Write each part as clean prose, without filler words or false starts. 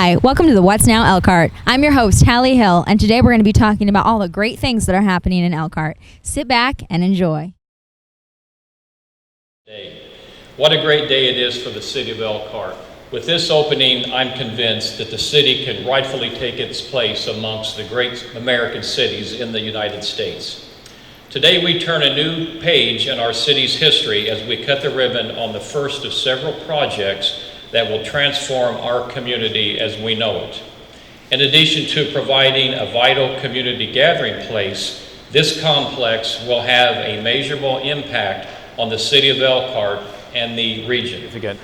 Hi, welcome to the What's Now Elkhart. I'm your host, Hallie Hill, and today we're going to be talking about all the great things that are happening in Elkhart. Sit back and enjoy. What a great day it is for the city of Elkhart. With this opening, I'm convinced that the city can rightfully take its place amongst the great American cities in the United States. Today we turn a new page in our city's history as we cut the ribbon on the first of several projects that will transform our community as we know it. In addition to providing a vital community gathering place, this complex will have a measurable impact on the city of Elkhart and the region. Again,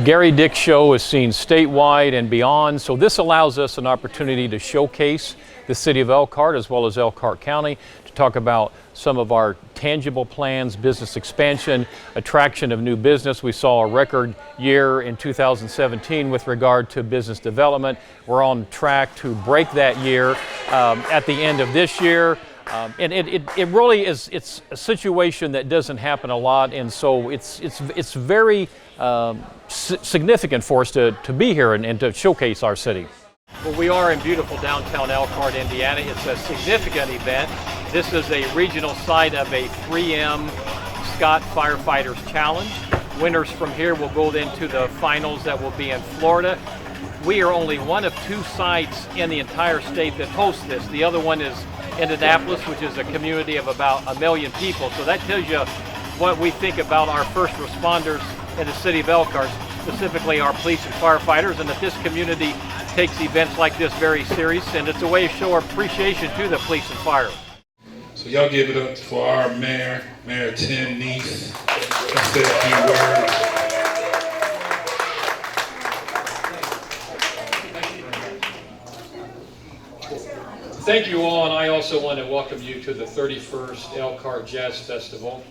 Gary Dick's show is seen statewide and beyond, so this allows us an opportunity to showcase the city of Elkhart as well as Elkhart County, to talk about some of our tangible plans, business expansion, attraction of new business. We saw a record year in 2017 with regard to business development. We're on track to break that year at the end of this year. And it really is, it's a situation that doesn't happen a lot, and so it's very significant for us to be here and to showcase our city. Well, we are in beautiful downtown Elkhart, Indiana. It's a significant event. This is a regional site of a 3M Scott Firefighters Challenge. Winners from here will go into the finals that will be in Florida. We are only one of two sites in the entire state that host this. The other one is Indianapolis, which is a community of about 1 million people. So that tells you what we think about our first responders in the city of Elkhart, specifically our police and firefighters, and that this community takes events like this very serious, and it's a way to show our appreciation to the police and fire. So y'all give it up for our mayor, Mayor Tim Neese. He said a few words. Thank you all, and I also want to welcome you to the 31st Elkhart Jazz Festival.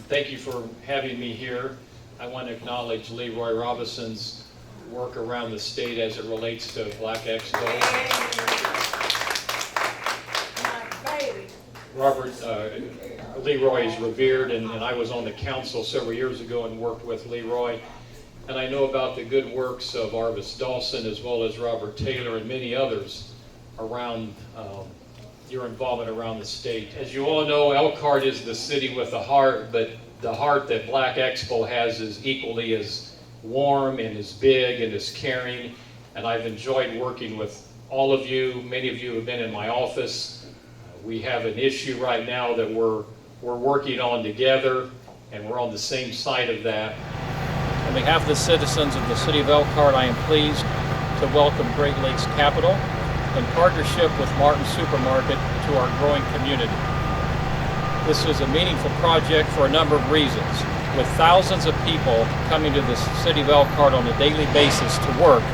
Thank you for having me here. I want to acknowledge Leroy Robinson's work around the state as it relates to Black Expo. Leroy is revered, and I was on the council several years ago and worked with Leroy. And I know about the good works of Arvis Dawson as well as Robert Taylor and many others around your involvement around the state. As you all know, Elkhart is the city with a heart, but the heart that Black Expo has is equally as warm and as big and as caring. And I've enjoyed working with all of you. Many of you have been in my office. We have an issue right now that we're working on together, and we're on the same side of that. On behalf of the citizens of the city of Elkhart, I am pleased to welcome Great Lakes Capital in partnership with Martin Supermarket to our growing community. This is a meaningful project for a number of reasons. With thousands of people coming to the city of Elkhart on a daily basis to work,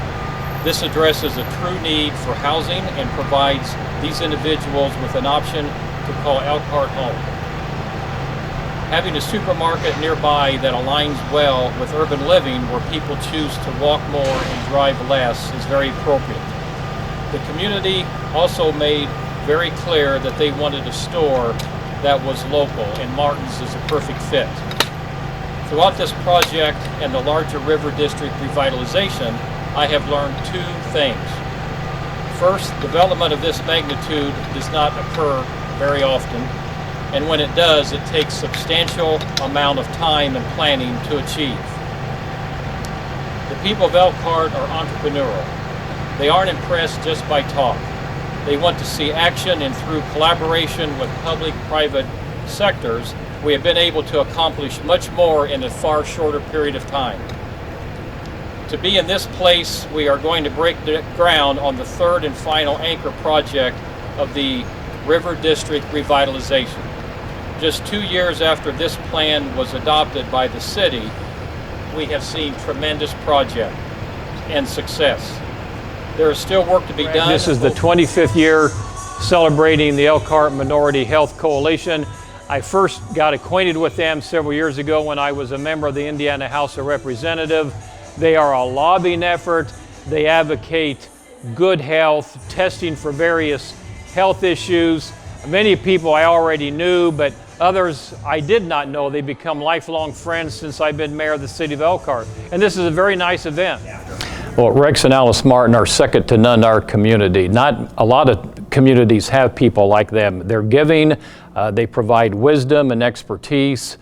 this addresses a true need for housing and provides these individuals with an option to call Elkhart home. Having a supermarket nearby that aligns well with urban living, where people choose to walk more and drive less, is very appropriate. The community also made very clear that they wanted a store that was local, and Martin's is a perfect fit. Throughout this project and the larger River District revitalization, I have learned two things. First, development of this magnitude does not occur very often, and when it does, it takes substantial amount of time and planning to achieve. The people of Elkhart are entrepreneurial. They aren't impressed just by talk. They want to see action, and through collaboration with public-private sectors, we have been able to accomplish much more in a far shorter period of time. To be in this place, we are going to break the ground on the third and final anchor project of the River District revitalization. Just 2 years after this plan was adopted by the city, we have seen tremendous progress and success. There is still work to be done. This is the 25th year celebrating the Elkhart Minority Health Coalition. I first got acquainted with them several years ago when I was a member of the Indiana House of Representatives. They are a lobbying effort. They advocate good health, testing for various health issues. Many people I already knew, but others I did not know. They become lifelong friends since I've been mayor of the city of Elkhart. And this is a very nice event. Well, Rex and Alice Martin are second to none in our community. Not a lot of communities have people like them. They're giving, they provide wisdom and expertise,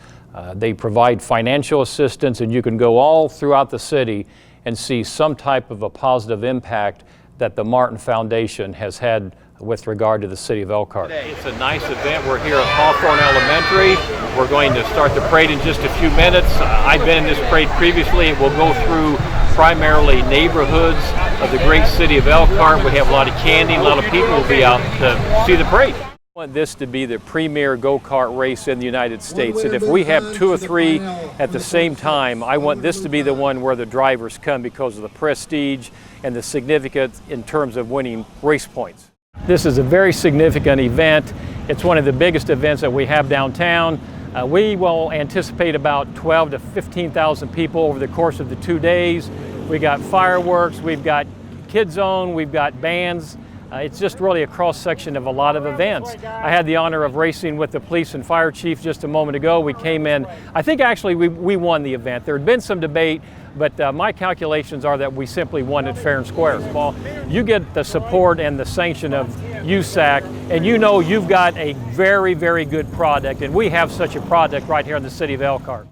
they provide financial assistance, and you can go all throughout the city and see some type of a positive impact that the Martin Foundation has had with regard to the city of Elkhart. It's a nice event. We're here at Hawthorne Elementary. We're going to start the parade in just a few minutes. I've been in this parade previously. We'll go through primarily neighborhoods of the great city of Elkhart. We have a lot of candy. A lot of people will be out to see the parade. I want this to be the premier go-kart race in the United States, and if we have 2 or 3 at the same time, I want this to be the one where the drivers come because of the prestige and the significance in terms of winning race points. This is a very significant event. It's one of the biggest events that we have downtown. We will anticipate about 12 to 15,000 people over the course of the 2 days. We got fireworks, we've got Kid Zone, we've got bands. It's just really a cross-section of a lot of events. I had the honor of racing with the police and fire chief just a moment ago. We came in, I think actually we won the event. There had been some debate, but my calculations are that we simply won it fair and square. Well, you get the support and the sanction of USAC, and you know you've got a very, very good product, and we have such a product right here in the city of Elkhart.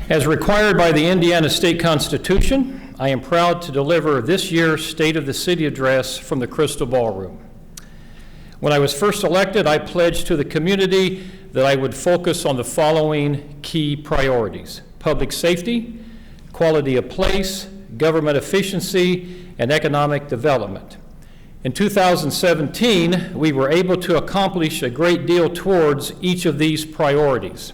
As required by the Indiana State Constitution, I am proud to deliver this year's State of the City address from the Crystal Ballroom. When I was first elected, I pledged to the community that I would focus on the following key priorities: public safety, quality of place, government efficiency, and economic development. In 2017, we were able to accomplish a great deal towards each of these priorities.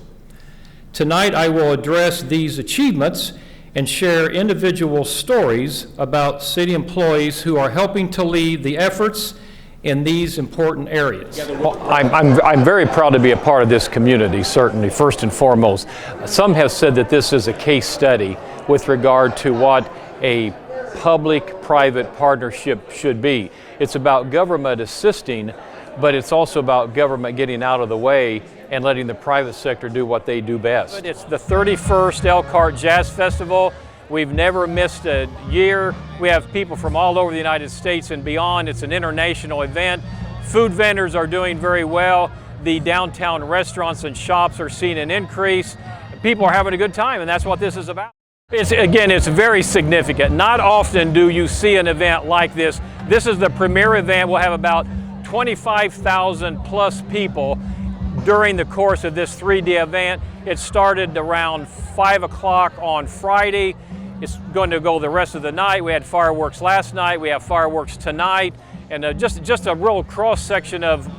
Tonight, I will address these achievements and share individual stories about city employees who are helping to lead the efforts in these important areas. Well, I'm very proud to be a part of this community, certainly, first and foremost. Some have said that this is a case study with regard to what a public-private partnership should be. It's about government assisting, but it's also about government getting out of the way and letting the private sector do what they do best. It's the 31st Elkhart Jazz Festival. We've never missed a year. We have people from all over the United States and beyond. It's an international event. Food vendors are doing very well. The downtown restaurants and shops are seeing an increase. People are having a good time, and that's what this is about. It's very significant. Not often do you see an event like this. This is the premier event. We'll have about 25,000 plus people during the course of this 3-day event. It started around 5 o'clock on Friday. It's going to go the rest of the night. We had fireworks last night. We have fireworks tonight. And just a real cross-section of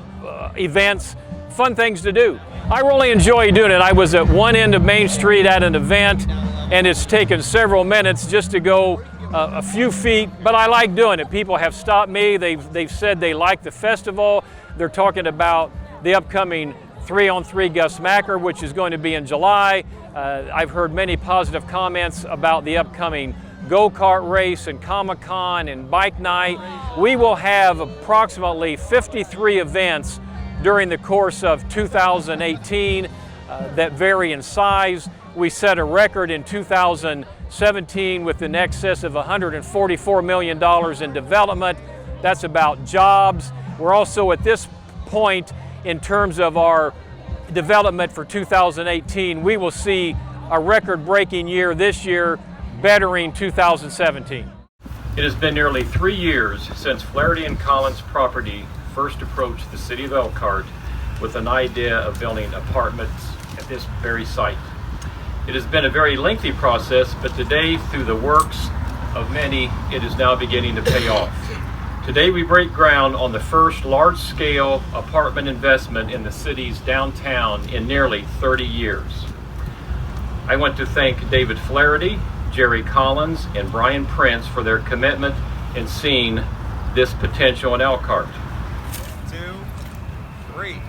events, fun things to do. I really enjoy doing it. I was at one end of Main Street at an event, and it's taken several minutes just to go a few feet, but I like doing it. People have stopped me. They've said they like the festival. They're talking about the upcoming 3-on-3 Gus Macker, which is going to be in July. I've heard many positive comments about the upcoming go-kart race and Comic-Con and bike night. We will have approximately 53 events during the course of 2018 that vary in size. We set a record in 2017 with an excess of $144 million in development. That's about jobs. We're also at this point in terms of our development for 2018. We will see a record-breaking year this year, bettering 2017. It has been nearly 3 years since Flaherty and Collins property first approached the city of Elkhart with an idea of building apartments at this very site. It has been a very lengthy process, but today, through the works of many, it is now beginning to pay off. Today we break ground on the first large-scale apartment investment in the city's downtown in nearly 30 years. I want to thank David Flaherty, Jerry Collins, and Brian Prince for their commitment in seeing this potential in Elkhart. 2, 3.